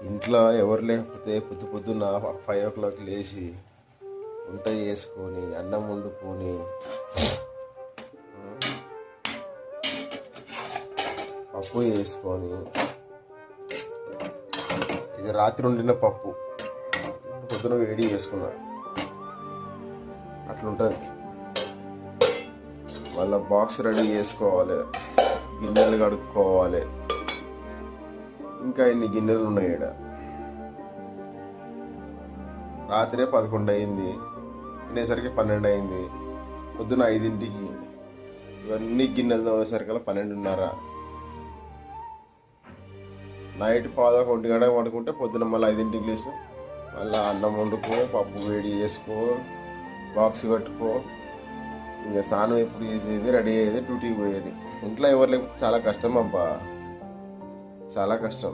ఇంట్లో ఎవరు లేకపోతే పొద్దున్న 5 o'clock లేచి వంట చేసుకొని అన్నం వండుకొని పప్పు చేసుకొని, ఇది రాత్రి వండిన పప్పు పొద్దున వేడి చేసుకున్నా అట్లుంటుంది. మళ్ళీ బాక్స్ రెడీ చేసుకోవాలి, గిన్నెలు కడుక్కోవాలి. ఇంకా ఇన్ని గిన్నెలు ఉన్నాయి ఈడ. రాత్రే 11 అయింది, తినేసరికి 12 అయింది. పొద్దున 5ంటికి ఇవన్నీ గిన్నెలు తోమేసరికల్లా 12:30. నైట్ 11 పడుకుంటే పొద్దున మళ్ళీ 5ంటికి లేచి మళ్ళీ అన్నం వండుకో, పప్పు వేడి చేసుకో, బాక్స్ కట్టుకో. ఇంకా స్నానం ఎప్పుడు చేసేది, రెడీ అయ్యేది, డ్యూటీకి పోయేది. ఇంట్లో ఎవరు లేకపోతే చాలా కష్టం అబ్బా, చాలా కష్టం.